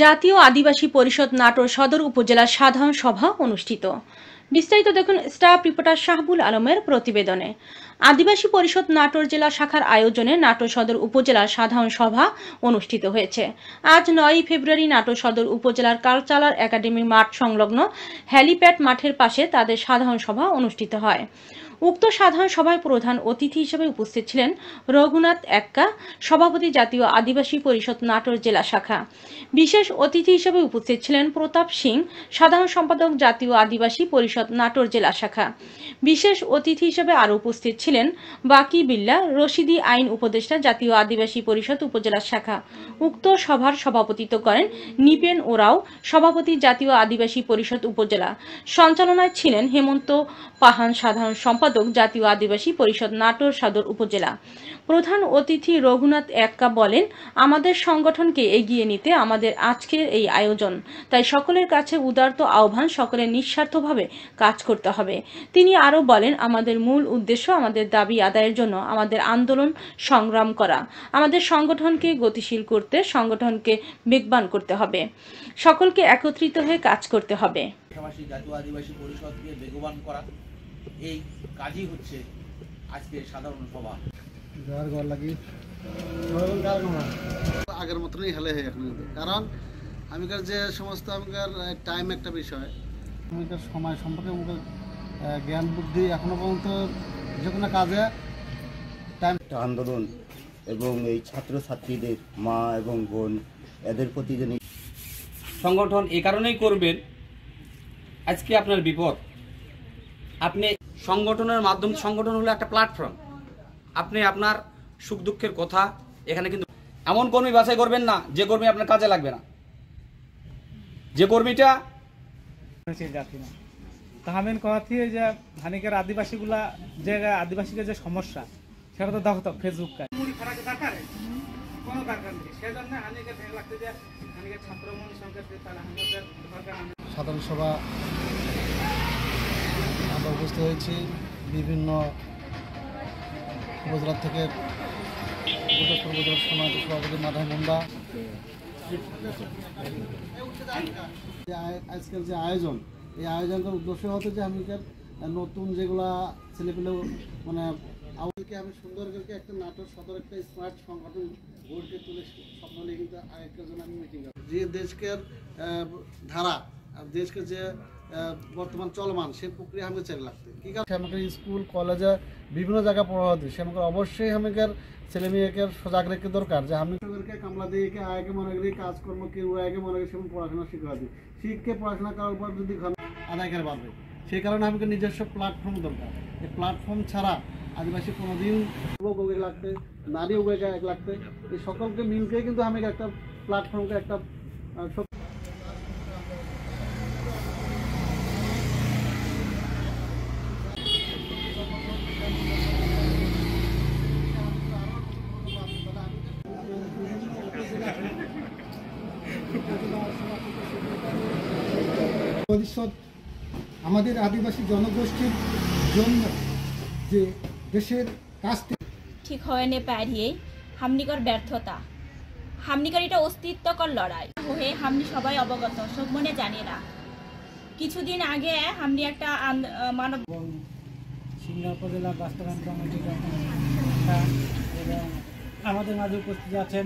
জাতীয় আদিবাসী পরিষদ নাটোর সদর উপজেলা সাধারণ সভা অনুষ্ঠিত। বিস্তারিত দেখুন স্টাফ রিপোর্টার শাহবুল আলমের প্রতিবেদনে। আদিবাসী পরিষদ নাটোর জেলা শাখার আয়োজনে নাটোর সদর উপজেলার সাধারণ সভা অনুষ্ঠিত হয়েছে। আজ 9 ফেব্রুয়ারি নাটোর সদর উপজেলার কালচারাল একাডেমি মাঠ সংলগ্ন হেলিপ্যাড মাঠের পাশে তাদের সাধারণ সভা অনুষ্ঠিত হয়। উক্ত সাধারণ সভায় প্রধান অতিথি হিসেবে উপস্থিত ছিলেন রঘুনাথ এক্কা, সভাপতি জাতীয় আদিবাসী পরিষদ নাটোর জেলা শাখা। বিশেষ অতিথি হিসেবে উপস্থিত ছিলেন প্রতাপ সিং, সাধারণ সম্পাদক জাতীয় আদিবাসী পরিষদ নাটোর জেলা শাখা। বিশেষ অতিথি হিসেবে আরও উপস্থিত ছিলেন বাকি বিল্লা, রশিদি আইন উপদেষ্টা জাতীয় আদিবাসী পরিষদ উপজেলা শাখা। উক্ত সভার সভাপতিত্ব করেন নিপেন ওরাও, সভাপতি জাতীয় আদিবাসী পরিষদ উপজেলা। সঞ্চালনায় ছিলেন হেমন্ত পাহান, সাধারণ সম্পাদক জাতীয় আদিবাসী পরিষদ নাটোর সদর উপজেলা। প্রধান অতিথি রঘুনাথ এক্কা বলেন, আমাদের সংগঠনকে এগিয়ে নিতে আমাদের আজকের এই আয়োজন। তাই সকলের কাছে উদারত আহ্বান, সকলের নিঃস্বার্থভাবে কাজ করতে হবে। তিনি আরও বলেন, আমাদের মূল উদ্দেশ্য আমাদের দাবি আদায়ের জন্য আমাদের আন্দোলন সংগ্রাম করা। আমাদের সংগঠনকে গতিশীল করতে, সংগঠনকে বেগবান করতে হবে। সকলকে একত্রিত হয়ে কাজ করতে হবে। জাতীয় আদিবাসী পরিষদকে বেগবান করা, এই কাজই হচ্ছে আজকে সাধারণ সভা। আগের মতনই হেলে হয় এখন, কারণ আমিকার যে সমস্ত আমিকার টাইম একটা বিষয়, আমিকার সময় সম্পর্কে আমাদের জ্ঞান বুদ্ধি এখনো পর্যন্ত যে কোনো কাজে টাইম আন্দোলন এবং এই ছাত্রছাত্রীদের মা এবং বোন এদের প্রতি যে সংগঠন এই কারণেই করবেন, আজকে আপনার বিপদ, আপনি সংগঠনের মাধ্যমে, সংগঠন হলো একটা প্ল্যাটফর্ম, আপনি আপনার সুখ দুঃখের কথা এখানে কিন্তু এমন কর্মী বাছাই করবেন না যে কর্মী আপনার কাজে লাগবে না, যে কর্মীটা তাহমেন কথাতে যে হানিকার আদিবাসীগুলা যে আদিবাসীদের যে সমস্যা সেটা তো দেখো তো ফেসবুক কোনো দরকার নেই, সেজন্য হানিকার লাগতে যে হানিকার ছাত্রমন সাধারণ সভা আমরা উপস্থিত হয়েছি। বিভিন্ন উপজেলা থেকে উপজেলার সম্মানিত সভাপতি মাধব মুন্ডা। আজকের যে আয়োজন, এই আয়োজনের উদ্দেশ্য হতো যে আমি নতুন যেগুলা ছেলেপেলে মানে আওয়ালকে আমি সুন্দর করে একটা নাটোর সদর একটা স্মার্ট সংগঠন গড়ে তুলে স্বপ্ন নিয়ে কিন্তু আরেকটার জন্য আমি মিটিং করি। যে দেশকের ধারা আর দেশকে যে বর্তমান চলমান সেই প্রক্রিয়া আমাকে চাই লাগতে কি কারণ আমাকে স্কুল কলেজে বিভিন্ন জায়গায় পড়া হতো, সে আমাকে অবশ্যই আমাকে ছেলে মেয়েকে সজাগ রেখে দরকার যে আমি কামলা দিয়ে আগে মনে করি কাজকর্ম কেউ আগে মনে করি সেরকম পড়াশোনা শিখা দিই, শিখকে পড়াশোনা করার পর যদি আদায় করে পারবে, সেই কারণে আমাকে নিজস্ব প্ল্যাটফর্ম দরকার। এই প্ল্যাটফর্ম ছাড়া আদিবাসী কোনোদিন যুবক লাগতে, নারী এক লাগতে, এই সকলকে মিলকে কিন্তু আমি একটা প্ল্যাটফর্মকে একটা পরিষদ আমাদের আদিবাসী জনগোষ্ঠীর জন্য যে দেশের কাছ থেকে ঠিক হয়নি পারিয়ে হামনিকর ব্যর্থতা, হামনিকর এটা অস্তিত্বকর লড়াই হয়ে হামনি সবাই অবগত, সব মনে জানে না। কিছুদিন আগে হামনি একটা মানব সিংড়া উপজেলা বাস্তবায়ন কমিটির এবং আমাদের মাঝে উপস্থিত আছেন